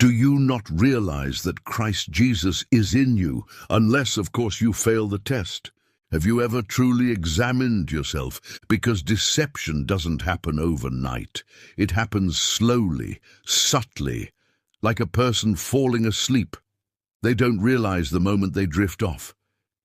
Do you not realize that Christ Jesus is in you, unless, of course, you fail the test? Have you ever truly examined yourself? Because deception doesn't happen overnight. It happens slowly, subtly, like a person falling asleep. They don't realize the moment they drift off.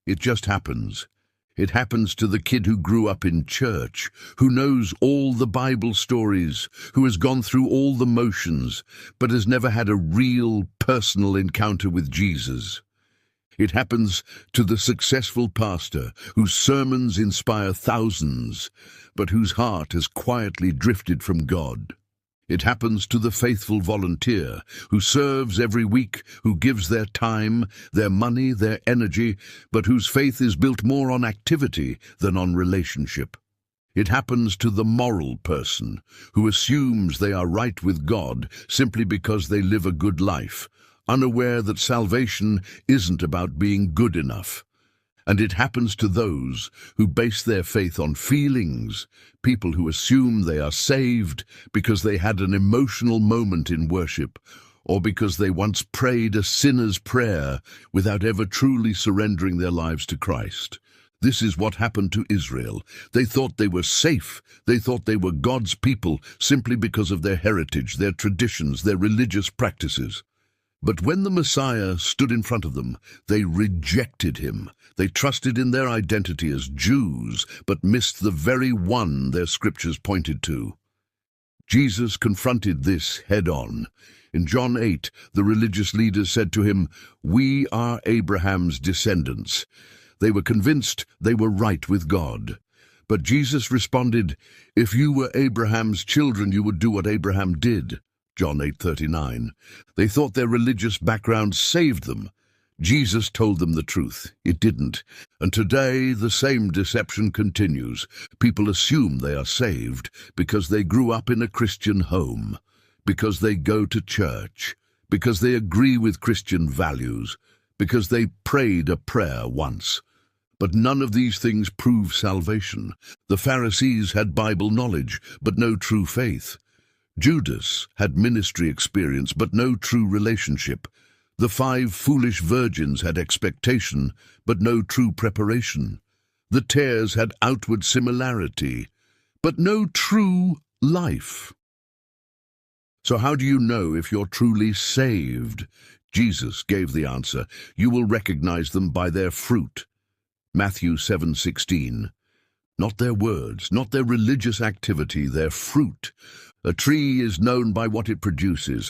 It just happens. It happens to the kid who grew up in church, who knows all the Bible stories, who has gone through all the motions, but has never had a real personal encounter with Jesus. It happens to the successful pastor whose sermons inspire thousands, but whose heart has quietly drifted from God. It happens to the faithful volunteer who serves every week, who gives their time, their money, their energy, but whose faith is built more on activity than on relationship. It happens to the moral person who assumes they are right with God simply because they live a good life, unaware that salvation isn't about being good enough. And it happens to those who base their faith on feelings, people who assume they are saved because they had an emotional moment in worship, or because they once prayed a sinner's prayer without ever truly surrendering their lives to Christ. This is what happened to Israel. They thought they were safe. They thought they were God's people simply because of their heritage, their traditions, their religious practices. But when the Messiah stood in front of them, they rejected him. They trusted in their identity as Jews, but missed the very one their scriptures pointed to. Jesus confronted this head-on. In John 8, the religious leaders said to him, "We are Abraham's descendants." They were convinced they were right with God. But Jesus responded, "If you were Abraham's children, you would do what Abraham did." John 8:39. They thought their religious background saved them. Jesus told them the truth. It didn't. And today the same deception continues. People assume they are saved because they grew up in a Christian home, because they go to church, because they agree with Christian values, because they prayed a prayer once. But none of these things prove salvation. The Pharisees had Bible knowledge, but no true faith. Judas had ministry experience, but no true relationship. The 5 foolish virgins had expectation, but no true preparation. The tares had outward similarity, but no true life. So how do you know if you're truly saved? Jesus gave the answer. You will recognize them by their fruit. Matthew 7:16. Not their words, not their religious activity, their fruit. A tree is known by what it produces.